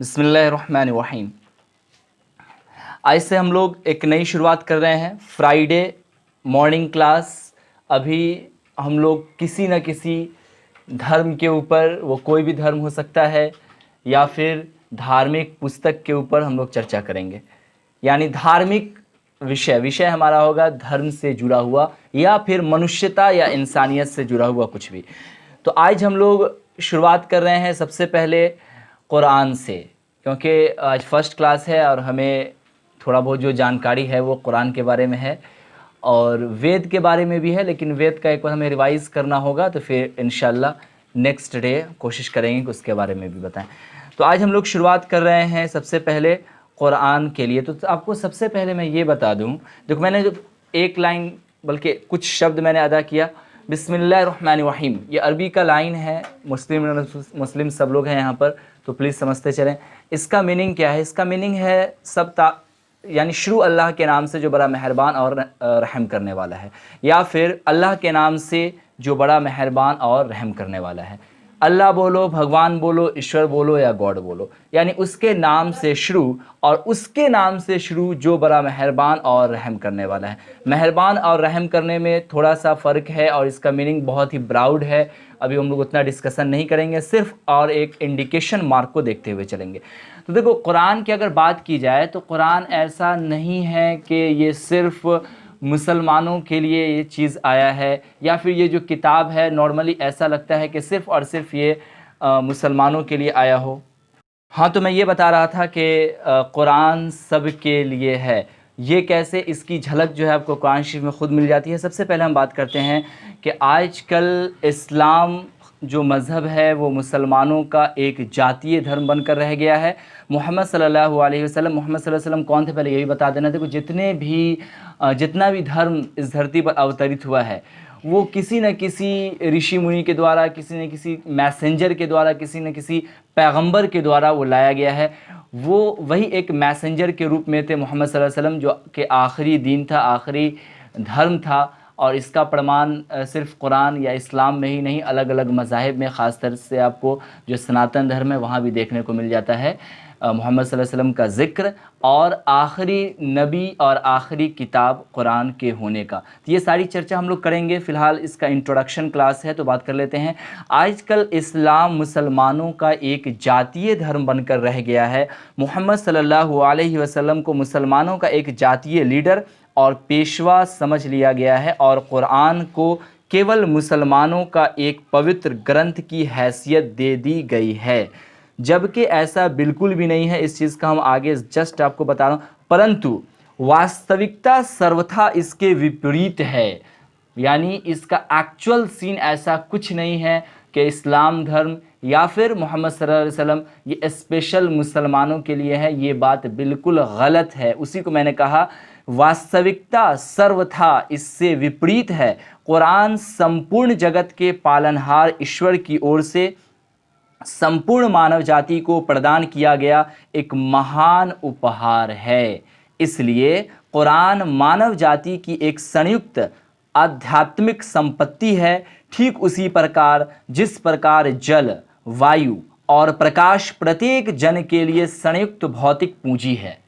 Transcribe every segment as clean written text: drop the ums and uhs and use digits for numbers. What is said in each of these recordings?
बिस्मिल्लाहिर्रहमानिर्रहीम। आज से हम लोग एक नई शुरुआत कर रहे हैं। Friday morning class. अभी हम लोग किसी न किसी धर्म के ऊपर, वो कोई भी धर्म हो सकता है, या फिर धार्मिक पुस्तक के ऊपर हम लोग चर्चा करेंगे। यानी धार्मिक विषय हमारा होगा धर्म से जुड़ा हुआ, या फिर मनुष्यता या इंसानियत से जुड़ा हुआ कुछ भी। तो आज हम लोग शुरुआत कर रहे हैं सबसे पहले कुरान से, क्योंकि आज फर्स्ट क्लास है और हमें थोड़ा बहुत जो जानकारी है वो कुरान के बारे में है और वेद के बारे में भी है, लेकिन वेद का एक बार हमें रिवाइज़ करना होगा, तो फिर इंशाल्लाह नेक्स्ट डे कोशिश करेंगे कि उसके बारे में भी बताएं। तो आज हम लोग शुरुआत कर रहे हैं सबसे पहले कुरान के लिए। तो आपको सबसे पहले मैं ये बता दूं, देखो मैंने जो एक लाइन बल्कि कुछ शब्द मैंने अदा किया, बिस्मिल्लाहिर्रहमानिर्रहीम, ये अरबी का लाइन है। मुस्लिम सब लोग हैं यहाँ पर, तो प्लीज़ समझते चलें। इसका मीनिंग क्या है? इसका मीनिंग है यानी शुरू अल्लाह के नाम से जो बड़ा मेहरबान और रहम करने वाला है, या फिर अल्लाह के नाम से जो बड़ा मेहरबान और रहम करने वाला है। अल्लाह बोलो, भगवान बोलो, ईश्वर बोलो या गॉड बोलो, यानी उसके नाम से शुरू, और उसके नाम से शुरू जो बड़ा मेहरबान और रहम करने वाला है। मेहरबान और रहम करने में थोड़ा सा फ़र्क है और इसका मीनिंग बहुत ही ब्रॉड है। अभी हम लोग उतना डिस्कशन नहीं करेंगे, सिर्फ और एक इंडिकेशन मार्क को देखते हुए चलेंगे। तो देखो, कुरान की अगर बात की जाए तो कुरान ऐसा नहीं है कि ये सिर्फ़ मुसलमानों के लिए ये चीज़ आया है, या फिर ये जो किताब है नॉर्मली ऐसा लगता है कि सिर्फ़ और सिर्फ ये मुसलमानों के लिए आया हो। हाँ, तो मैं ये बता रहा था कि कुरान सब के लिए है। ये कैसे? इसकी झलक जो है आपको कुरान शरीफ में ख़ुद मिल जाती है। सबसे पहले हम बात करते हैं कि आजकल इस्लाम जो मज़हब है वो मुसलमानों का एक जातीय धर्म बनकर रह गया है। मोहम्मद सल्लल्लाहु अलैहि वसल्लम कौन थे, पहले यही बता देना। देखो, जितना भी धर्म इस धरती पर अवतरित हुआ है वो किसी न किसी ऋषि मुनि के द्वारा, किसी न किसी मैसेंजर के द्वारा, किसी न किसी पैगंबर के द्वारा वो लाया गया है। वो वही एक मैसेंजर के रूप में थे मोहम्मद सल्लल्लाहु अलैहि वसल्लम, जो कि आखिरी दीन था, आखिरी धर्म था। और इसका प्रमाण सिर्फ कुरान या इस्लाम में ही नहीं, अलग अलग मज़ाहिब में, ख़ास तौर से आपको जो सनातन धर्म है वहाँ भी देखने को मिल जाता है मोहम्मद सल्लल्लाहु अलैहि वसल्लम का ज़िक्र और आखिरी नबी और आखिरी किताब कुरान के होने का। तो ये सारी चर्चा हम लोग करेंगे। फ़िलहाल इसका इंट्रोडक्शन क्लास है, तो बात कर लेते हैं। आजकल इस्लाम मुसलमानों का एक जातीय धर्म बनकर रह गया है। मोहम्मद सल्लल्लाहु अलैहि वसल्लम को मुसलमानों का एक जातीय लीडर और पेशवा समझ लिया गया है, और कुरान को केवल मुसलमानों का एक पवित्र ग्रंथ की हैसियत दे दी गई है, जबकि ऐसा बिल्कुल भी नहीं है। इस चीज़ का हम आगे जस्ट आपको बता रहा हूँ, परंतु वास्तविकता सर्वथा इसके विपरीत है। यानी इसका एक्चुअल सीन ऐसा कुछ नहीं है कि इस्लाम धर्म या फिर मोहम्मद सल्लल्लाहु अलैहि वसल्लम ये स्पेशल मुसलमानों के लिए है। ये बात बिल्कुल गलत है। उसी को मैंने कहा, वास्तविकता सर्वथा इससे विपरीत है। कुरान संपूर्ण जगत के पालनहार ईश्वर की ओर से संपूर्ण मानव जाति को प्रदान किया गया एक महान उपहार है। इसलिए कुरान मानव जाति की एक संयुक्त आध्यात्मिक संपत्ति है, ठीक उसी प्रकार जिस प्रकार जल, वायु और प्रकाश प्रत्येक जन के लिए संयुक्त भौतिक पूंजी है।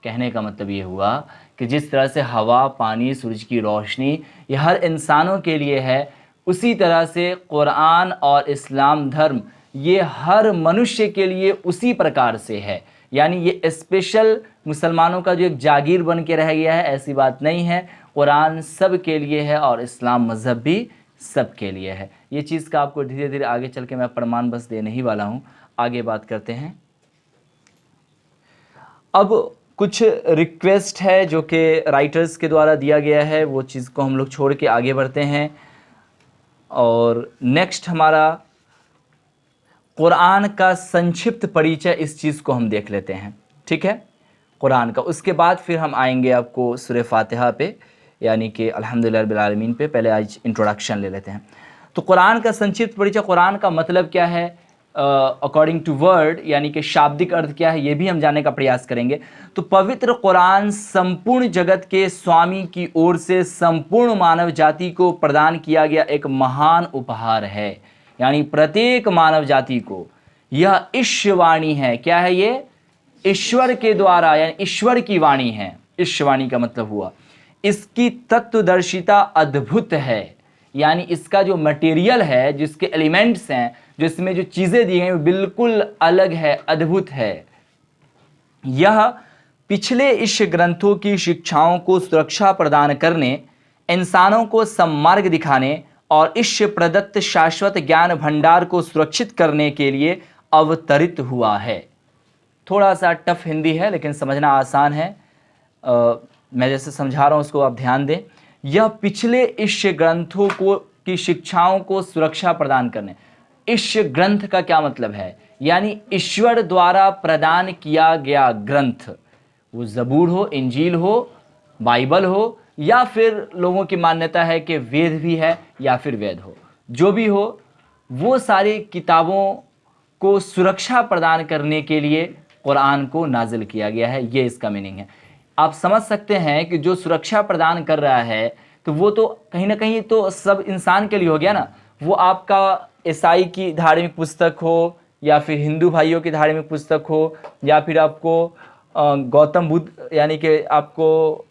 कहने का मतलब ये हुआ कि जिस तरह से हवा, पानी, सूरज की रोशनी ये हर इंसानों के लिए है, उसी तरह से कुरान और इस्लाम धर्म ये हर मनुष्य के लिए उसी प्रकार से है। यानी ये स्पेशल मुसलमानों का जो एक जागीर बन के रह गया है, ऐसी बात नहीं है। कुरान सब के लिए है और इस्लाम मज़हब भी सब के लिए है। ये चीज़ का आपको धीरे धीरे आगे चल के मैं प्रमाण बस देने ही वाला हूँ। आगे बात करते हैं। अब कुछ रिक्वेस्ट है जो कि राइटर्स के द्वारा दिया गया है, वो चीज़ को हम लोग छोड़ के आगे बढ़ते हैं। और नेक्स्ट हमारा कुरान का संक्षिप्त परिचय, इस चीज़ को हम देख लेते हैं, ठीक है, कुरान का। उसके बाद फिर हम आएंगे आपको सूरह फातिहा पे, यानी कि अल्हम्दुलिल्लाह रब्बिल आलमीन पे। पहले आज इंट्रोडक्शन ले लेते हैं। तो कुरान का संक्षिप्त परिचय, कुरान का मतलब क्या है अकॉर्डिंग टू वर्ड, यानी कि शाब्दिक अर्थ क्या है, ये भी हम जानने का प्रयास करेंगे। तो पवित्र कुरान संपूर्ण जगत के स्वामी की ओर से संपूर्ण मानव जाति को प्रदान किया गया एक महान उपहार है। यानी प्रत्येक मानव जाति को यह ईश्ववाणी है। क्या है ये? ईश्वर के द्वारा, यानी ईश्वर की वाणी है। ईश्ववाणी का मतलब हुआ इसकी तत्वदर्शिता अद्भुत है, यानी इसका जो मटेरियल है, जिसके एलिमेंट्स हैं, जो इसमें जो चीजें दी गई, वो बिल्कुल अलग है, अद्भुत है। यह पिछले ईश ग्रंथों की शिक्षाओं को सुरक्षा प्रदान करने, इंसानों को सम्मार्ग दिखाने और ईश प्रदत्त शाश्वत ज्ञान भंडार को सुरक्षित करने के लिए अवतरित हुआ है। थोड़ा सा टफ हिंदी है लेकिन समझना आसान है। मैं जैसे समझा रहा हूँ उसको आप ध्यान दें। यह पिछले ईश ग्रंथों को की शिक्षाओं को सुरक्षा प्रदान करने। ईश ग्रंथ का क्या मतलब है? यानी ईश्वर द्वारा प्रदान किया गया ग्रंथ, वो ज़बूर हो, इंजील हो, बाइबल हो, या फिर लोगों की मान्यता है कि वेद भी है या फिर वेद हो, जो भी हो, वो सारी किताबों को सुरक्षा प्रदान करने के लिए कुरान को नाजिल किया गया है। ये इसका मीनिंग है। आप समझ सकते हैं कि जो सुरक्षा प्रदान कर रहा है तो वो तो कहीं ना कहीं तो सब इंसान के लिए हो गया ना। वो आपका ईसाई की धार्मिक पुस्तक हो, या फिर हिंदू भाइयों की धार्मिक पुस्तक हो, या फिर आपको गौतम बुद्ध यानी कि आपको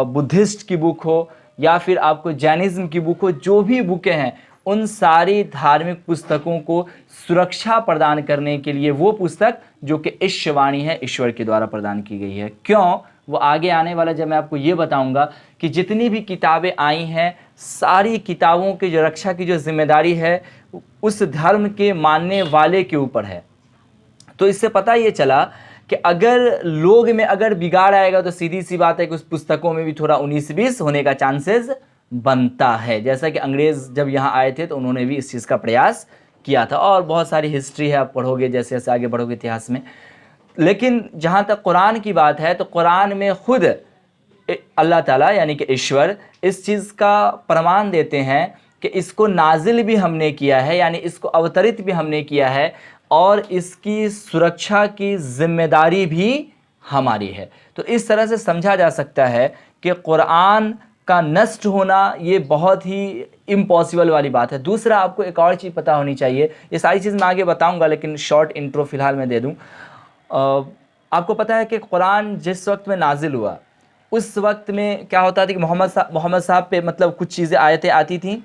बुद्धिस्ट की बुक हो, या फिर आपको जैनिज्म की बुक हो, जो भी बुकें हैं उन सारी धार्मिक पुस्तकों को सुरक्षा प्रदान करने के लिए वो पुस्तक जो कि ईश्ववाणी है, ईश्वर के द्वारा प्रदान की गई है। क्यों? वो आगे आने वाला जब मैं आपको ये बताऊंगा कि जितनी भी किताबें आई हैं, सारी किताबों की जो रक्षा की जो जिम्मेदारी है उस धर्म के मानने वाले के ऊपर है। तो इससे पता ये चला कि अगर लोग में अगर बिगाड़ आएगा तो सीधी सी बात है कि उस पुस्तकों में भी थोड़ा 19-20 होने का चांसेस बनता है। जैसा कि अंग्रेज़ जब यहाँ आए थे तो उन्होंने भी इस चीज़ का प्रयास किया था, और बहुत सारी हिस्ट्री है, आप पढ़ोगे जैसे जैसे आगे बढ़ोगे इतिहास में। लेकिन जहाँ तक कुरान की बात है तो कुरान में खुद अल्लाह ताला यानी कि ईश्वर इस चीज़ का प्रमाण देते हैं कि इसको नाजिल भी हमने किया है, यानी इसको अवतरित भी हमने किया है, और इसकी सुरक्षा की जिम्मेदारी भी हमारी है। तो इस तरह से समझा जा सकता है कि कुरान का नष्ट होना ये बहुत ही इम्पॉसिबल वाली बात है। दूसरा, आपको एक और चीज़ पता होनी चाहिए, ये सारी चीज़ मैं आगे बताऊंगा लेकिन शॉर्ट इंट्रो फ़िलहाल मैं दे दूं। आपको पता है कि कुरान जिस वक्त में नाजिल हुआ उस वक्त में क्या होता था कि मोहम्मद साहब पे मतलब कुछ चीज़ें आयतें आती थीं,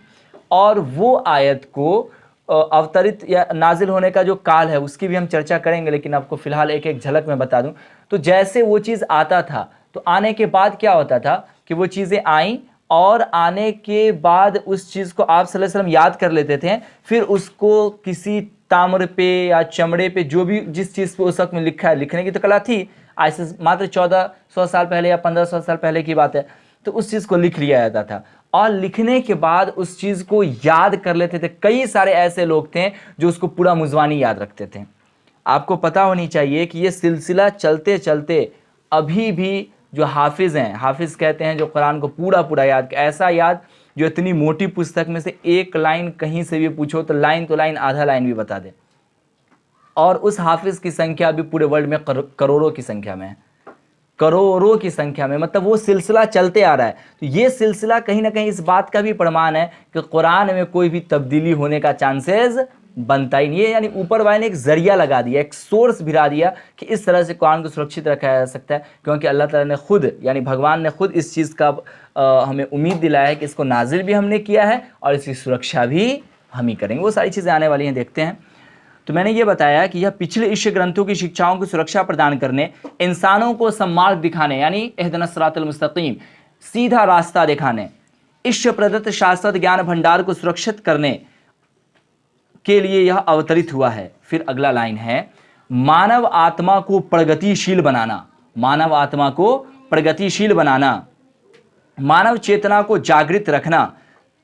और वो आयत को अवतरित या नाजिल होने का जो काल है उसकी भी हम चर्चा करेंगे, लेकिन आपको फ़िलहाल एक एक झलक में बता दूं। तो जैसे वो चीज़ आता था तो आने के बाद क्या होता था कि वो चीज़ें आईं, और आने के बाद उस चीज़ को आप सल्लल्लाहु अलैहि वसल्लम याद कर लेते थे, फिर उसको किसी ताम्र पे या चमड़े पे, जो भी जिस चीज़ पे उस वक्त में लिखा है, लिखने की तो कला थी, आज से मात्र 1400 साल पहले या 1500 साल पहले की बात है, तो उस चीज़ को लिख लिया जाता था, और लिखने के बाद उस चीज़ को याद कर लेते थे। कई सारे ऐसे लोग थे जो उसको पूरा मुज़वानी याद रखते थे। आपको पता होनी चाहिए कि ये सिलसिला चलते चलते अभी भी जो हाफिज़ हैं, हाफिज़ कहते हैं जो कुरान को पूरा पूरा याद, ऐसा याद जो इतनी मोटी पुस्तक में से एक लाइन कहीं से भी पूछो तो लाइन आधा लाइन भी बता दे, और उस हाफिज़ की संख्या भी पूरे वर्ल्ड में करोड़ों की संख्या में है, करोड़ों की संख्या में, मतलब वो सिलसिला चलते आ रहा है। तो ये सिलसिला कहीं ना कहीं इस बात का भी प्रमाण है कि कुरान में कोई भी तब्दीली होने का चांसेस बनता ही नहीं है। यानी ऊपर वाले ने एक जरिया लगा दिया, एक सोर्स भिड़ा दिया कि इस तरह से कुरान को सुरक्षित रखा जा सकता है, क्योंकि अल्लाह ताला ने खुद यानी भगवान ने खुद इस चीज़ का हमें उम्मीद दिलाया है कि इसको नाजिल भी हमने किया है और इसकी सुरक्षा भी हम ही करेंगे। वो सारी चीज़ें आने वाली हैं, देखते हैं। तो मैंने ये बताया कि यह पिछले ईश ग्रंथों की शिक्षाओं की सुरक्षा प्रदान करने, इंसानों को सम्मार्ग दिखाने यानी इहदिनस सिरातल मुस्तकीम, सीधा रास्ता दिखाने, ईश प्रदत्त शाश्वत ज्ञान भंडार को सुरक्षित करने के लिए यह अवतरित हुआ है। फिर अगला लाइन है, मानव आत्मा को प्रगतिशील बनाना, मानव आत्मा को प्रगतिशील बनाना, मानव चेतना को जागृत रखना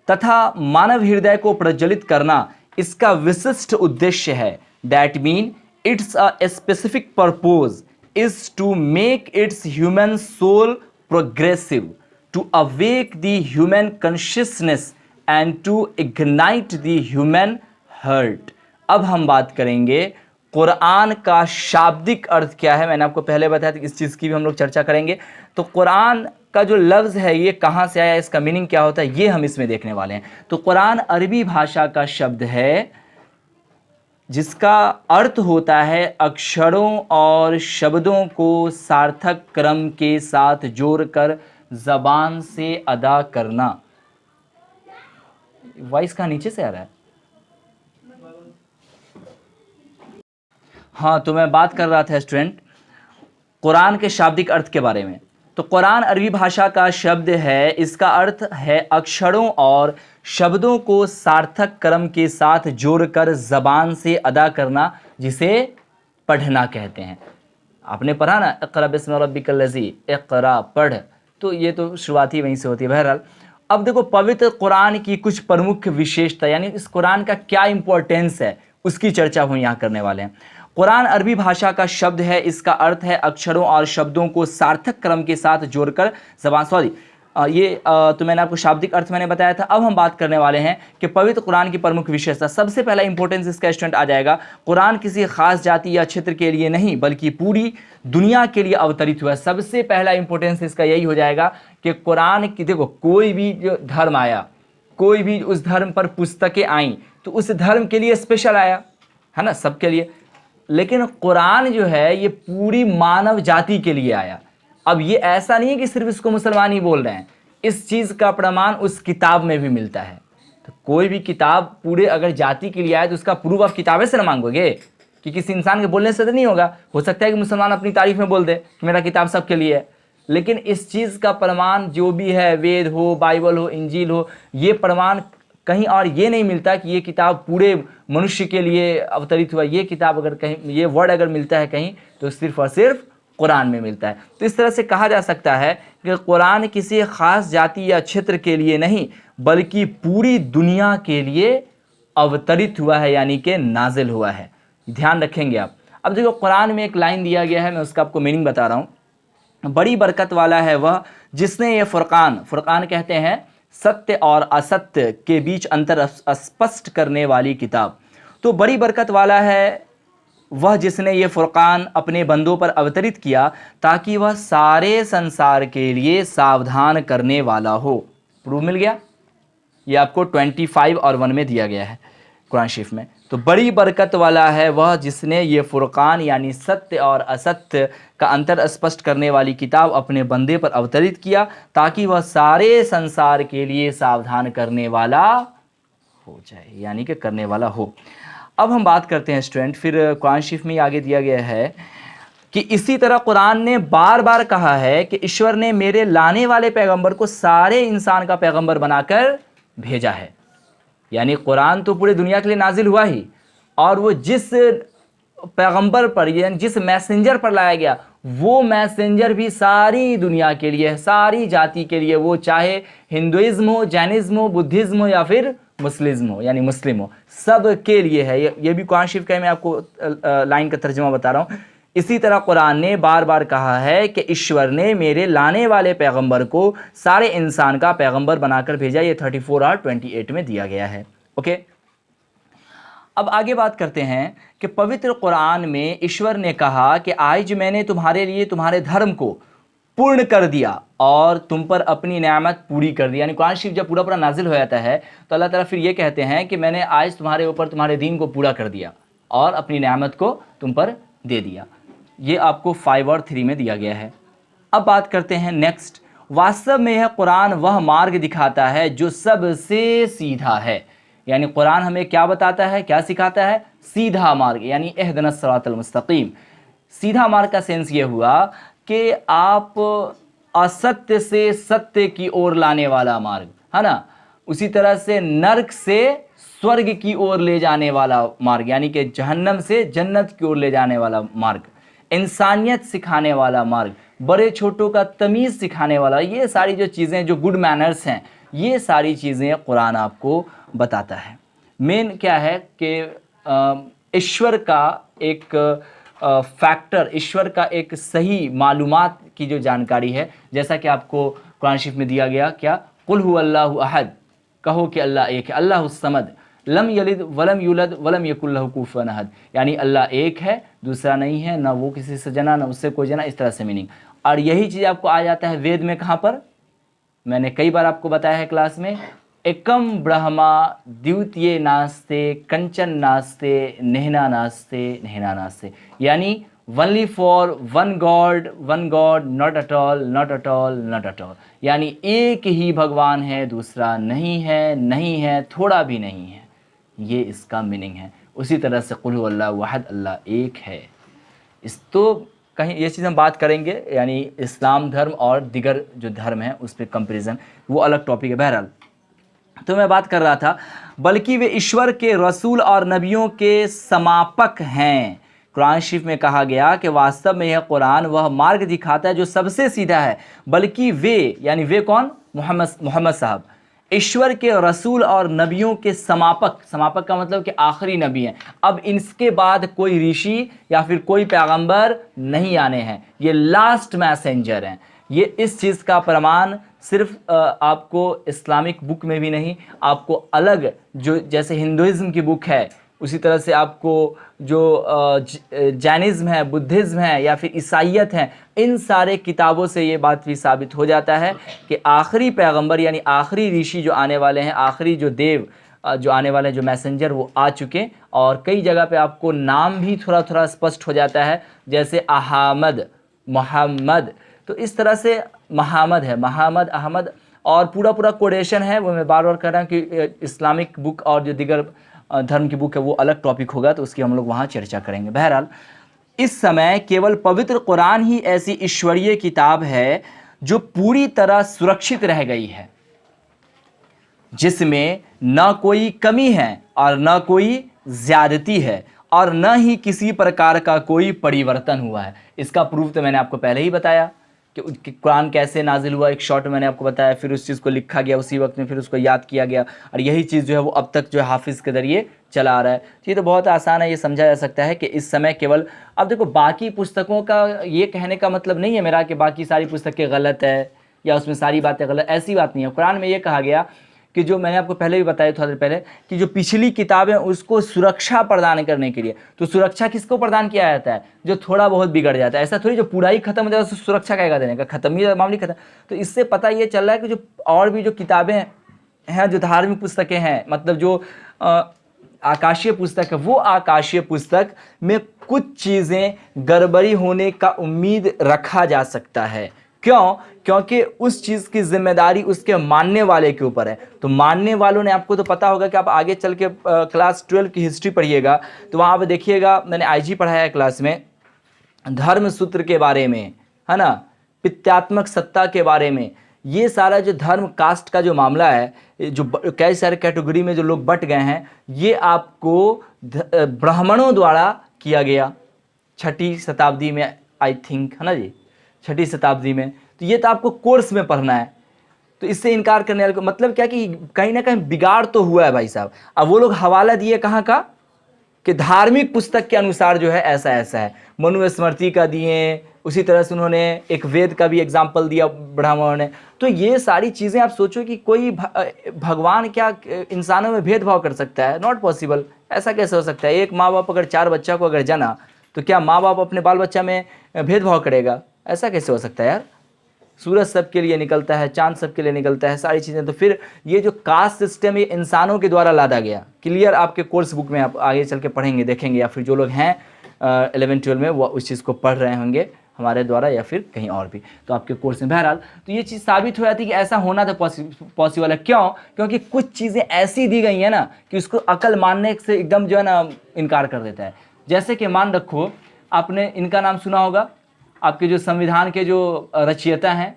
तथा मानव हृदय को प्रज्वलित करना इसका विशिष्ट उद्देश्य है। That mean it's a specific purpose is to make its human soul progressive, to awake the human consciousness and to ignite the human heart. अब हम बात करेंगे कुरान का शाब्दिक अर्थ क्या है। मैंने आपको पहले बताया था कि इस चीज़ की भी हम लोग चर्चा करेंगे। तो कुरान का जो लफ्ज़ है ये कहाँ से आया, इसका मीनिंग क्या होता है, ये हम इसमें देखने वाले हैं। तो कुरान अरबी भाषा का शब्द है जिसका अर्थ होता है अक्षरों और शब्दों को सार्थक क्रम के साथ जोड़कर जबान से अदा करना। वॉइस कहाँ नीचे से आ रहा है? हाँ, तो मैं बात कर रहा था स्टूडेंट कुरान के शाब्दिक अर्थ के बारे में। तो कुरान अरबी भाषा का शब्द है, इसका अर्थ है अक्षरों और शब्दों को सार्थक क्रम के साथ जोड़कर ज़बान से अदा करना, जिसे पढ़ना कहते हैं। आपने पढ़ा ना, इक़रा बिस्मि रब्बिकल लज़ी, इक़रा पढ़, तो ये तो शुरुआती वहीं से होती है। बहरहाल अब देखो पवित्र कुरान की कुछ प्रमुख विशेषता, यानी इस कुरान का क्या इंपॉर्टेंस है, उसकी चर्चा हम यहाँ करने वाले हैं। कुरान अरबी भाषा का शब्द है, इसका अर्थ है अक्षरों और शब्दों को सार्थक क्रम के साथ जोड़कर जबान, तो मैंने आपको शाब्दिक अर्थ मैंने बताया था। अब हम बात करने वाले हैं कि पवित्र कुरान की प्रमुख विशेषता। सबसे पहला इंपॉर्टेंस इसका स्टूडेंट आ जाएगा, कुरान किसी खास जाति या क्षेत्र के लिए नहीं बल्कि पूरी दुनिया के लिए अवतरित हुआ है। सबसे पहला इंपॉर्टेंस इसका यही हो जाएगा कि कुरान की, देखो कोई भी जो धर्म आया, कोई भी उस धर्म पर पुस्तकें आई तो उस धर्म के लिए स्पेशल आया है ना, सबके लिए। लेकिन कुरान जो है ये पूरी मानव जाति के लिए आया। अब ये ऐसा नहीं है कि सिर्फ इसको मुसलमान ही बोल रहे हैं, इस चीज़ का प्रमाण उस किताब में भी मिलता है। तो कोई भी किताब पूरे अगर जाति के लिए आए तो उसका प्रूफ आप किताबें से ना मांगोगे, कि किसी इंसान के बोलने से तो नहीं होगा। हो सकता है कि मुसलमान अपनी तारीफ में बोल दे कि मेरा किताब सबके लिए है, लेकिन इस चीज़ का प्रमाण जो भी है, वेद हो, बाइबल हो, इंजील हो, ये प्रमाण कहीं और ये नहीं मिलता कि ये किताब पूरे मनुष्य के लिए अवतरित हुआ। ये किताब अगर कहीं, ये वर्ड अगर मिलता है कहीं, तो सिर्फ और सिर्फ कुरान में मिलता है। तो इस तरह से कहा जा सकता है कि कुरान किसी खास जाति या क्षेत्र के लिए नहीं बल्कि पूरी दुनिया के लिए अवतरित हुआ है, यानी कि नाजिल हुआ है। ध्यान रखेंगे आप। अब देखो कुरान में एक लाइन दिया गया है, मैं उसका आपको मीनिंग बता रहा हूँ। बड़ी बरकत वाला है वह जिसने ये फुरकान कहते हैं सत्य और असत्य के बीच अंतर स्पष्ट करने वाली किताब। तो बड़ी बरकत वाला है वह जिसने ये फुरकान अपने बंदों पर अवतरित किया ताकि वह सारे संसार के लिए सावधान करने वाला हो। प्रूफ मिल गया, ये आपको 25 और 1 में दिया गया है कुरान शरीफ में। तो बड़ी बरकत वाला है वह जिसने ये फुरकान यानी सत्य और असत्य का अंतर स्पष्ट करने वाली किताब अपने बंदे पर अवतरित किया ताकि वह सारे संसार के लिए सावधान करने वाला हो जाए, यानी कि करने वाला हो। अब हम बात करते हैं स्टूडेंट, फिर कुरान शरीफ में आगे दिया गया है कि इसी तरह कुरान ने बार बार कहा है कि ईश्वर ने मेरे लाने वाले पैगंबर को सारे इंसान का पैगंबर बनाकर भेजा है। यानी कुरान तो पूरे दुनिया के लिए नाजिल हुआ ही, और वो जिस पैगंबर पर यानी जिस मैसेंजर पर लाया गया वो मैसेंजर भी सारी दुनिया के लिए, सारी जाति के लिए, वो चाहे हिंदुइज्म हो, जैनिज्म हो, बुद्धिज्म हो या फिर मुस्लिम हो यानी मुस्लिम हो, सब के लिए है। ये भी कुरान शरीफ का मैं आपको लाइन का तर्जुमा बता रहा हूँ। इसी तरह कुरान ने बार बार कहा है कि ईश्वर ने मेरे लाने वाले पैगंबर को सारे इंसान का पैगंबर बनाकर भेजा। ये 34 और 28 में दिया गया है। ओके, अब आगे बात करते हैं कि पवित्र कुरान में ईश्वर ने कहा कि आज मैंने तुम्हारे लिए तुम्हारे धर्म को पूर्ण कर दिया और तुम पर अपनी नेमत पूरी कर दी। यानी कुरान शरीफ जब पूरा नाजिल हो जाता है तो अल्लाह ताला फिर ये कहते हैं कि मैंने आज तुम्हारे ऊपर तुम्हारे दीन को पूरा कर दिया और अपनी नेमत को तुम पर दे दिया। ये आपको 5 और 3 में दिया गया है। अब बात करते हैं नेक्स्ट। वास्तव में यह कुरान वह मार्ग दिखाता है जो सबसे सीधा है। यानी कुरान हमें क्या बताता है, क्या सिखाता है? सीधा मार्ग, यानी इहदिनस सिरातल मुस्तकीम। सीधा मार्ग का सेंस ये हुआ कि आप असत्य से सत्य की ओर लाने वाला मार्ग है ना, उसी तरह से नर्क से स्वर्ग की ओर ले जाने वाला मार्ग, यानी कि जहन्नम से जन्नत की ओर ले जाने वाला मार्ग, इंसानियत सिखाने वाला मार्ग, बड़े छोटों का तमीज़ सिखाने वाला, ये सारी जो चीज़ें जो गुड मैनर्स हैं, ये सारी चीज़ें कुरान आपको बताता है। मेन क्या है कि ईश्वर का एक फैक्टर, ईश्वर का एक सही मालूमात की जो जानकारी है, जैसा कि आपको कुरान शरीफ में दिया गया, क्या कुल हु अल्लाहु अहद, कहो कि अल्लाह एक है, अल्लाहुस समद, लम यलिद वलम यूलद वलम यकुल लहु कुफुवन अहद। यानी अल्लाह एक है, दूसरा नहीं है, ना वो किसी से जना ना उससे कोई जना, इस तरह से मीनिंग। और यही चीज़ आपको आ जाता है वेद में, कहाँ पर? मैंने कई बार आपको बताया है क्लास में, एकम ब्रह्मा द्वितीय नास्ते कंचन नास्ते नेहना नास्ते नेहना नास्ते, यानी only for one God not at all not at all not at all, यानी एक ही भगवान है, दूसरा नहीं है, नहीं है, थोड़ा भी नहीं है, ये इसका मीनिंग है। उसी तरह से कुल हुवल्लाहु वहद, अल्लाह एक है। इस तो कहीं ये चीज़ हम बात करेंगे, यानी इस्लाम धर्म और दिगर जो धर्म है उस पर कंपेरिजन, वो अलग टॉपिक है। बहरहाल तो मैं बात कर रहा था, बल्कि वे ईश्वर के रसूल और नबियों के समापक हैं। कुरान शरीफ में कहा गया कि वास्तव में यह कुरान वह मार्ग दिखाता है जो सबसे सीधा है, बल्कि वे, यानी वे कौन, मोहम्मद साहब, ईश्वर के रसूल और नबियों के समापक, समापक का मतलब कि आखिरी नबी हैं। अब इनके बाद कोई ऋषि या फिर कोई पैगंबर नहीं आने हैं, ये लास्ट मैसेंजर हैं। ये इस चीज़ का प्रमाण सिर्फ आपको इस्लामिक बुक में भी नहीं, आपको अलग जो जैसे हिंदुइज़्म की बुक है, उसी तरह से आपको जो जैनिज़्म है, बुद्धिज़्म है या फिर ईसाइयत है, इन सारे किताबों से ये बात भी साबित हो जाता है कि आखिरी पैगंबर यानी आखिरी ऋषि जो आने वाले हैं, आखिरी जो देव जो आने वाले हैं, जो मैसेंजर, वो आ चुके। और कई जगह पे आपको नाम भी थोड़ा थोड़ा स्पष्ट हो जाता है, जैसे अहमद, मोहम्मद, तो इस तरह से महमद है, महमद, अहमद, और पूरा पूरा कोडेशन है। वो मैं बार बार कह रहा हूँ कि इस्लामिक बुक और जो दिगर धर्म की बुक है वो अलग टॉपिक होगा, तो उसकी हम लोग वहाँ चर्चा करेंगे। बहरहाल इस समय केवल पवित्र कुरान ही ऐसी ईश्वरीय किताब है जो पूरी तरह सुरक्षित रह गई है, जिसमें न कोई कमी है और न कोई ज्यादती है और न ही किसी प्रकार का कोई परिवर्तन हुआ है। इसका प्रूफ तो मैंने आपको पहले ही बताया कि कुरान कैसे नाजिल हुआ, एक शॉर्ट मैंने आपको बताया, फिर उस चीज़ को लिखा गया उसी वक्त में, फिर उसको याद किया गया, और यही चीज़ जो है वो अब तक जो है हाफिज़ के ज़रिए चला आ रहा है। तो ये तो बहुत आसान है, ये समझा जा सकता है कि इस समय केवल, अब देखो बाकी पुस्तकों का ये कहने का मतलब नहीं है मेरा कि बाकी सारी पुस्तकें गलत है या उसमें सारी बातें गलत, ऐसी बात नहीं है। कुरान में ये कहा गया कि जो मैंने आपको पहले भी बताया थोड़ा देर पहले कि जो पिछली किताबें उसको सुरक्षा प्रदान करने के लिए, तो सुरक्षा किसको प्रदान किया जाता है, जो थोड़ा बहुत बिगड़ जाता है। ऐसा थोड़ी जो पूरा ही खत्म हो जाता है उसको सुरक्षा कहेगा देने का, खत्म ही मामली खत्म। तो इससे पता ये चल रहा है कि जो और भी जो किताबें हैं, जो धार्मिक पुस्तकें हैं, मतलब जो आकाशीय पुस्तक है, वो आकाशीय पुस्तक में कुछ चीज़ें गड़बड़ी होने का उम्मीद रखा जा सकता है। क्यों? क्योंकि उस चीज़ की जिम्मेदारी उसके मानने वाले के ऊपर है। तो मानने वालों ने, आपको तो पता होगा कि आप आगे चल के क्लास 12 की हिस्ट्री पढ़िएगा तो वहाँ पे देखिएगा, मैंने आईजी पढ़ाया है क्लास में, धर्म सूत्र के बारे में, है ना, पित्यात्मक सत्ता के बारे में, ये सारा जो धर्म कास्ट का जो मामला है, जो कई सारे कैटेगरी में जो लोग बट गए हैं, ये आपको ब्राह्मणों द्वारा किया गया 6ठी शताब्दी में, आई थिंक, है ना जी, 6ठी शताब्दी में। तो ये तो आपको कोर्स में पढ़ना है। तो इससे इनकार करने वाले को मतलब क्या कि कहीं ना कहीं बिगाड़ तो हुआ है भाई साहब। अब वो लोग हवाला दिए कहाँ का, कि धार्मिक पुस्तक के अनुसार जो है ऐसा ऐसा है, मनुस्मृति का दिए, उसी तरह से उन्होंने एक वेद का भी एग्जाम्पल दिया ब्राह्मणों ने। तो ये सारी चीज़ें आप सोचो कि कोई भगवान क्या इंसानों में भेदभाव कर सकता है? Not possible. ऐसा कैसे हो सकता है? एक माँ बाप अगर 4 बच्चा को अगर जना, तो क्या माँ बाप अपने बाल बच्चा में भेदभाव करेगा? ऐसा कैसे हो सकता है यार? सूरज सबके लिए निकलता है, चांद सबके लिए निकलता है, सारी चीज़ें। तो फिर ये जो कास्ट सिस्टम ये इंसानों के द्वारा लादा गया, क्लियर आपके कोर्स बुक में आप आगे चल के पढ़ेंगे, देखेंगे, या फिर जो लोग हैं 11-12 में वो उस चीज़ को पढ़ रहे होंगे हमारे द्वारा या फिर कहीं और भी, तो आपके कोर्स में। बहरहाल तो ये चीज़ साबित हो जाती है कि ऐसा होना तो पॉसिबल है। क्यों? क्योंकि कुछ चीज़ें ऐसी दी गई हैं ना कि उसको अकल मानने से एकदम जो है ना इनकार कर देता है। जैसे कि मान रखो, आपने इनका नाम सुना होगा, आपके जो संविधान के जो रचयिता हैं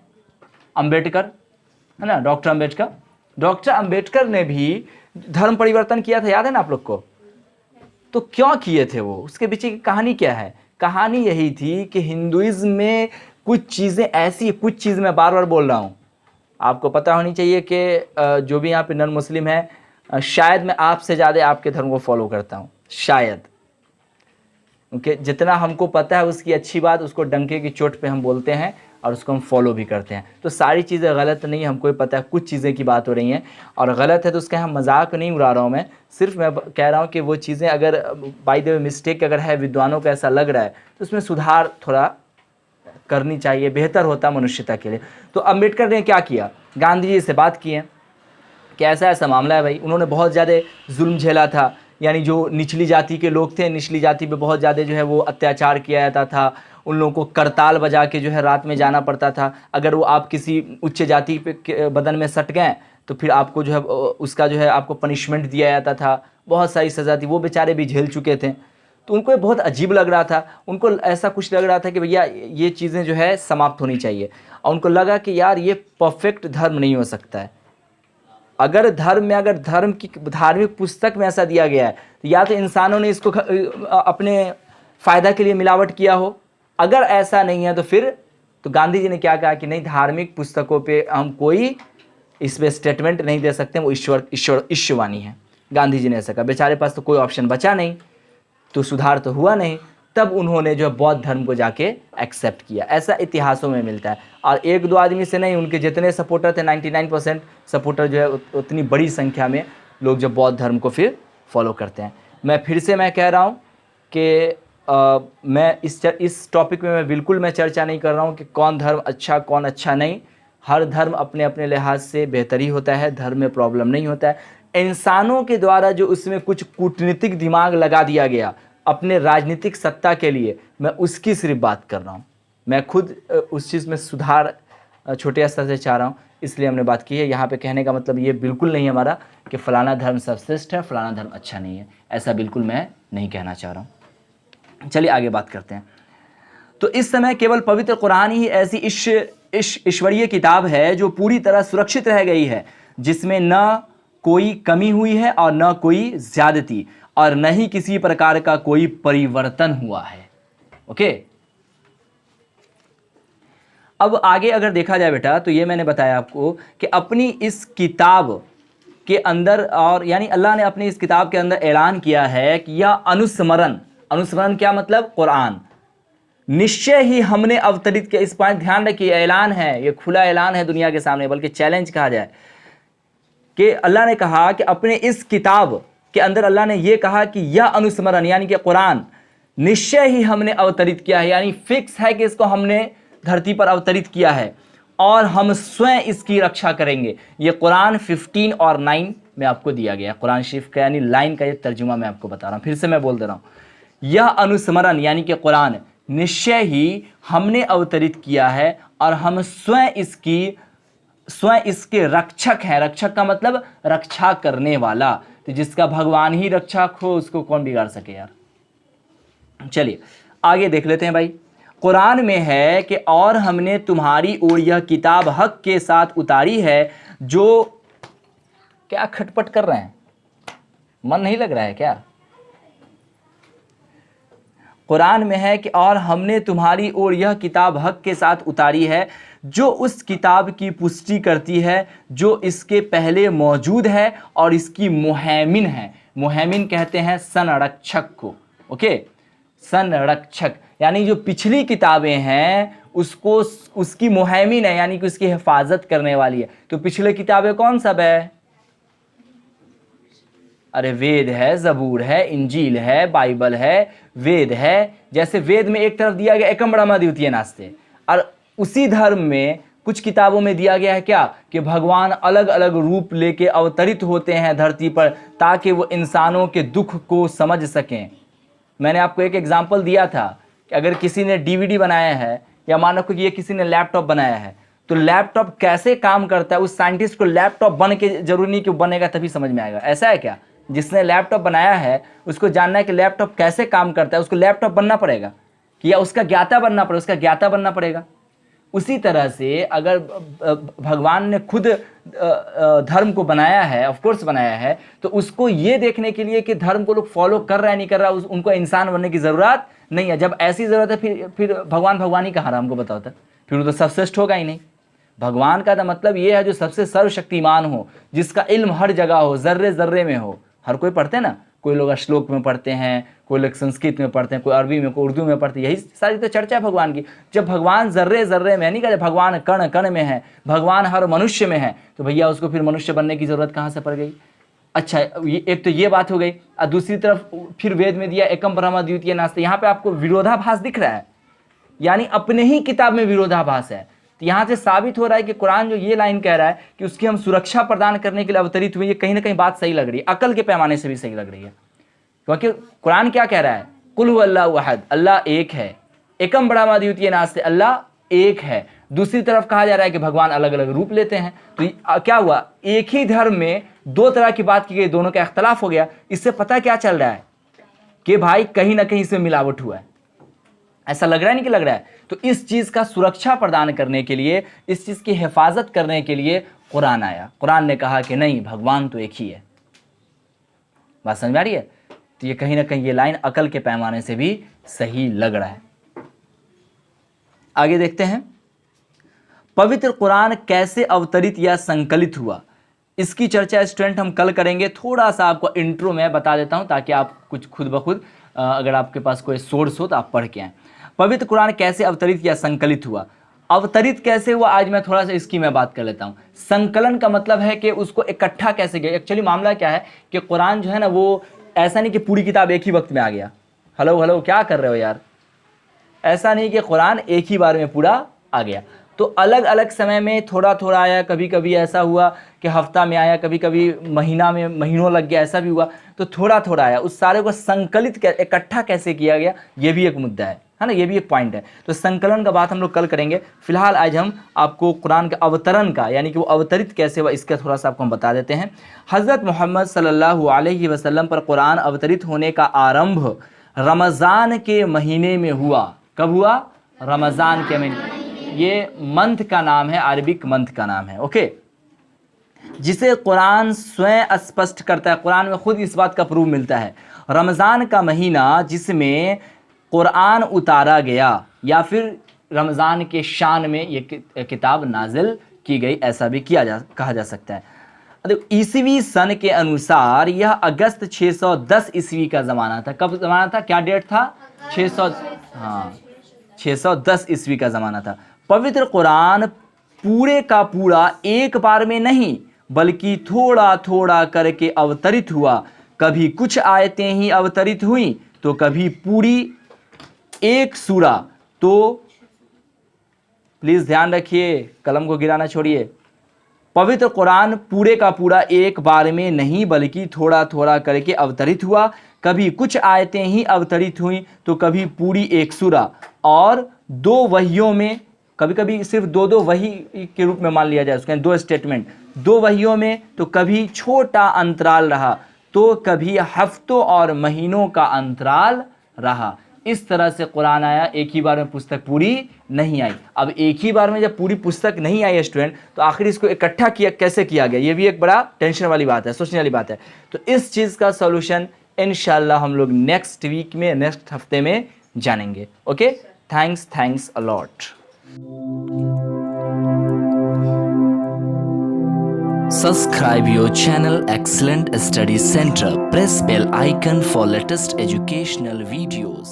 अंबेडकर, है ना, डॉक्टर अंबेडकर। डॉक्टर अंबेडकर ने भी धर्म परिवर्तन किया था, याद है ना आप लोग को? तो क्यों किए थे वो? उसके पीछे की कहानी क्या है? कहानी यही थी कि हिंदुइज्म में कुछ चीज़ें ऐसी, कुछ चीज़ मैं बार बार बोल रहा हूँ, आपको पता होनी चाहिए कि जो भी यहाँ पे नॉन मुस्लिम है, शायद मैं आपसे ज़्यादा आपके धर्म को फॉलो करता हूँ, शायद, क्योंकि जितना हमको पता है उसकी अच्छी बात उसको डंके की चोट पे हम बोलते हैं और उसको हम फॉलो भी करते हैं। तो सारी चीज़ें गलत नहीं, हमको ही पता है कुछ चीज़ें की बात हो रही हैं और गलत है, तो उसका हम मजाक नहीं उड़ा रहा हूँ मैं, सिर्फ मैं कह रहा हूँ कि वो चीज़ें अगर बाय द वे मिस्टेक अगर है, विद्वानों को ऐसा लग रहा है, तो उसमें सुधार थोड़ा करनी चाहिए, बेहतर होता मनुष्यता के लिए। तो अम्बेडकर ने क्या किया? गांधी जी से बात की है कैसा ऐसा मामला है भाई, उन्होंने बहुत ज़्यादा जुल्म झेला था, यानी जो निचली जाति के लोग थे, निचली जाति पे बहुत ज़्यादा जो है वो अत्याचार किया जाता था, उन लोगों को करताल बजा के जो है रात में जाना पड़ता था। अगर वो आप किसी उच्च जाति पे बदन में सट गए तो फिर आपको जो है उसका जो है आपको पनिशमेंट दिया जाता था, बहुत सारी सज़ा थी, वो बेचारे भी झेल चुके थे। तो उनको ये बहुत अजीब लग रहा था, उनको ऐसा कुछ लग रहा था कि भैया ये चीज़ें जो है समाप्त होनी चाहिए, और उनको लगा कि यार ये परफेक्ट धर्म नहीं हो सकता है। अगर धर्म की धार्मिक पुस्तक में ऐसा दिया गया है तो या तो इंसानों ने इसको अपने फ़ायदा के लिए मिलावट किया हो, अगर ऐसा नहीं है तो फिर तो गांधी जी ने क्या कहा कि नहीं, धार्मिक पुस्तकों पे हम कोई इस पर स्टेटमेंट नहीं दे सकते, वो ईश्वरवाणी है। गांधी जी ने ऐसा कहा, बेचारे पास तो कोई ऑप्शन बचा नहीं, तो सुधार तो हुआ नहीं, तब उन्होंने जो बौद्ध धर्म को जाके एक्सेप्ट किया। ऐसा इतिहासों में मिलता है, और एक दो आदमी से नहीं, उनके जितने सपोर्टर थे 99% सपोर्टर जो है उतनी बड़ी संख्या में लोग जो बौद्ध धर्म को फिर फॉलो करते हैं। मैं फिर से कह रहा हूँ कि मैं इस टॉपिक में मैं चर्चा नहीं कर रहा हूँ कि कौन धर्म अच्छा कौन अच्छा नहीं। हर धर्म अपने अपने लिहाज से बेहतरी होता है, धर्म में प्रॉब्लम नहीं होता है। इंसानों के द्वारा जो उसमें कुछ कूटनीतिक दिमाग लगा दिया गया अपने राजनीतिक सत्ता के लिए, मैं उसकी सिर्फ बात कर रहा हूँ। मैं खुद उस चीज़ में सुधार छोटे स्तर से चाह रहा हूँ, इसलिए हमने बात की है। यहाँ पे कहने का मतलब ये बिल्कुल नहीं है हमारा कि फ़लाना धर्म सर्वश्रेष्ठ है, फ़लाना धर्म अच्छा नहीं है, ऐसा बिल्कुल मैं नहीं कहना चाह रहा हूँ। चलिए आगे बात करते हैं। तो इस समय केवल पवित्र कुरान ही ऐसी ईश्वरीय किताब है जो पूरी तरह सुरक्षित रह गई है, जिसमें न कोई कमी हुई है और न कोई ज्यादती, और न ही किसी प्रकार का कोई परिवर्तन हुआ है। ओके, अब आगे अगर देखा जाए बेटा, तो ये मैंने बताया आपको कि अपनी इस किताब के अंदर, और यानी अल्लाह ने अपनी इस किताब के अंदर ऐलान किया है कि यह अनुस्मरण क्या मतलब, कुरान निश्चय ही हमने अवतरित किया। इस पॉइंट ध्यान रखिए, ऐलान है, ये खुला ऐलान है दुनिया के सामने, बल्कि चैलेंज कहा जाए कि अल्लाह ने कहा कि अपने इस किताब के अंदर अल्लाह ने यह कहा कि यह अनुस्मरण यानी कि कुरान निश्चय ही हमने अवतरित किया है, यानी फिक्स है कि इसको हमने धरती पर अवतरित किया है और हम स्वयं इसकी रक्षा करेंगे। ये कुरान 15 और 9 में आपको दिया गया, कुरान शरीफ का यानी लाइन का ये तर्जुमा मैं आपको बता रहा हूँ। फिर से मैं बोल दे रहा हूँ, यह अनुस्मरण यानी कि कुरान निश्चय ही हमने अवतरित किया है और हम स्वयं इसके रक्षक हैं। रक्षक का मतलब रक्षा करने वाला, तो जिसका भगवान ही रक्षक हो उसको कौन बिगाड़ सके यार। चलिए आगे देख लेते हैं भाई। कुरान में है कि और हमने तुम्हारी ओर यह किताब हक के साथ उतारी है, जो क्या खटपट कर रहे हैं, मन नहीं लग रहा है क्या? कुरान में है कि और हमने तुम्हारी ओर यह किताब हक के साथ उतारी है, जो उस किताब की पुष्टि करती है जो इसके पहले मौजूद है और इसकी मुहैमिन है। मुहैमिन कहते हैं संरक्षक को। ओके, संरक्षक यानी जो पिछली किताबें हैं उसको उसकी मुहैमिन है, यानी कि उसकी हिफाजत करने वाली है। तो पिछले किताबें कौन सब है? अरे वेद है, ज़बूर है, इंजील है, बाइबल है, वेद है। जैसे वेद में एक तरफ दिया गया एकम ब्रह्म द्वितीय नास्ते, और उसी धर्म में कुछ किताबों में दिया गया है क्या कि भगवान अलग अलग रूप लेके अवतरित होते हैं धरती पर ताकि वो इंसानों के दुख को समझ सकें। मैंने आपको एक एग्जाम्पल दिया था कि अगर किसी ने डीवीडी बनाया है या मानो कि ये किसी ने लैपटॉप बनाया है, तो लैपटॉप कैसे काम करता है उस साइंटिस्ट को लैपटॉप बन के जरूरी नहीं कि बनेगा तभी समझ में आएगा। ऐसा है क्या? जिसने लैपटॉप बनाया है उसको जानना है कि लैपटॉप कैसे काम करता है, उसको लैपटॉप बनना पड़ेगा कि या उसका ज्ञाता बनना पड़ेगा, उसका ज्ञाता बनना पड़ेगा। उसी तरह से अगर भगवान ने खुद धर्म को बनाया है, ऑफ कोर्स बनाया है, तो उसको ये देखने के लिए कि धर्म को लोग फॉलो कर रहा है नहीं कर रहा, उनको इंसान बनने की ज़रूरत नहीं है। जब ऐसी ज़रूरत है फिर भगवान ही कहाँ रहा, हमको बताओ तो फिर वो तो सर्वश्रेष्ठ होगा ही नहीं। भगवान का तो मतलब ये है जो सबसे सर्वशक्तिमान हो, जिसका इल्म हर जगह हो, ज़र्रे ज़र्रे में हो। हर कोई पढ़ते हैं ना, कोई लोग श्लोक में पढ़ते हैं, कोई लोग संस्कृत में पढ़ते हैं, कोई अरबी में, कोई उर्दू में पढ़ते हैं। यही सारी तो चर्चा है भगवान की। जब भगवान ज़र्रे ज़र्रे में नहीं कहते, भगवान कण कण में है, भगवान हर मनुष्य में है, तो भैया उसको फिर मनुष्य बनने की ज़रूरत कहाँ से पड़ गई? अच्छा, एक तो ये बात हो गई। और दूसरी तरफ फिर वेद में दिया एकम ब्रह्म द्वितीय नास्ति। यहाँ पे आपको विरोधाभास दिख रहा है, यानी अपने ही किताब में विरोधाभास है। तो यहाँ से साबित हो रहा है कि कुरान जो ये लाइन कह रहा है कि उसकी हम सुरक्षा प्रदान करने के लिए अवतरित हुए, ये कहीं ना कहीं बात सही लग रही है, अकल के पैमाने से भी सही लग रही है। क्योंकि कुरान क्या कह रहा है, कुल हु अल्लाहु अहद, अल्लाह एक है, एकम ब्रह्मा द्वितीय नास्ति, अल्लाह एक है। दूसरी तरफ कहा जा रहा है कि भगवान अलग अलग रूप लेते हैं। तो क्या हुआ, एक ही धर्म में दो तरह की बात की गई, दोनों का इख्तलाफ हो गया। इससे पता क्या चल रहा है कि भाई कहीं ना कहीं इसमें मिलावट हुआ है। ऐसा लग रहा है नहीं कि लग रहा है। तो इस चीज का सुरक्षा प्रदान करने के लिए, इस चीज की हिफाजत करने के लिए कुरान आया। कुरान ने कहा कि नहीं, भगवान तो एक ही है। बात समझ में आ रही है? तो ये कहीं ना कहीं ये लाइन अकल के पैमाने से भी सही लग रहा है। आगे देखते हैं, पवित्र कुरान कैसे अवतरित या संकलित हुआ, इसकी चर्चा स्टूडेंट हम कल करेंगे। थोड़ा सा आपको इंट्रो में बता देता हूं ताकि आप कुछ खुद ब खुद अगर आपके पास कोई सोर्स हो तो आप पढ़ के आएँ। पवित्र कुरान कैसे अवतरित या संकलित हुआ, अवतरित कैसे हुआ, आज मैं थोड़ा सा इसकी मैं बात कर लेता हूँ। संकलन का मतलब है कि उसको इकट्ठा कैसे किया। एक्चुअली मामला क्या है कि कुरान जो है ना, वो ऐसा नहीं कि पूरी किताब एक ही वक्त में आ गया। हेलो क्या कर रहे हो यार, ऐसा नहीं कि कुरान एक ही बार में पूरा आ गया। तो अलग अलग समय में थोड़ा थोड़ा आया, कभी कभी ऐसा हुआ कि हफ्ता में आया, कभी कभी महीना में महीनों लग गया, ऐसा भी हुआ। तो थोड़ा थोड़ा आया, उस सारे को संकलित इकट्ठा कैसे किया गया, ये भी एक मुद्दा है ना, ये भी एक पॉइंट है। तो संकलन का बात हम लोग कल करेंगे। फिलहाल आज हम आपको कुरान के अवतरण का, यानी कि वो अवतरित कैसे हुआ, इसका थोड़ा सा आपको हम बता देते हैं। हज़रत मोहम्मद सल्लल्लाहु अलैहि वसल्लम पर कुरान अवतरित होने का आरंभ रमज़ान के महीने में हुआ। कब हुआ? रमज़ान के महीने। ये मंथ का नाम है, अरबिक मंथ का नाम है, ओके, जिसे कुरान स्वयं स्पष्ट करता है। कुरान में खुद इस बात का प्रूफ मिलता है। रमज़ान का महीना जिसमें कुरान उतारा गया, या फिर रमज़ान के शान में ये किताब नाजिल की गई, ऐसा भी कहा जा सकता है। देखो, ईसवी सन के अनुसार यह अगस्त 610 ईस्वी का ज़माना था। कब ज़माना था, क्या डेट था? 610 ईस्वी का ज़माना था। पवित्र कुरान पूरे का पूरा एक बार में नहीं, बल्कि थोड़ा थोड़ा करके अवतरित हुआ। कभी कुछ आयतें ही अवतरित हुई, तो कभी पूरी एक सूरा। तो प्लीज़ ध्यान रखिए, कलम को गिराना छोड़िए। पवित्र कुरान पूरे का पूरा एक बार में नहीं, बल्कि थोड़ा थोड़ा करके अवतरित हुआ। कभी कुछ आयतें ही अवतरित हुई, तो कभी पूरी एक सूरा। और दो वहियों में, कभी कभी सिर्फ दो वही के रूप में मान लिया जाए, उसके दो स्टेटमेंट, दो वहियों में तो कभी छोटा अंतराल रहा, तो कभी हफ्तों और महीनों का अंतराल रहा। इस तरह से कुरान आया। एक ही बार में पुस्तक पूरी नहीं आई। अब एक ही बार में जब पूरी पुस्तक नहीं आई स्टूडेंट, तो आखिर इसको इकट्ठा कैसे किया गया, ये भी एक बड़ा टेंशन वाली बात है, सोचने वाली बात है। तो इस चीज़ का सॉल्यूशन इंशाल्लाह हम लोग नेक्स्ट वीक में, नेक्स्ट हफ्ते में जानेंगे। Okay, thanks a lot. Subscribe your channel Excellent Study Center. Press bell icon for latest educational videos.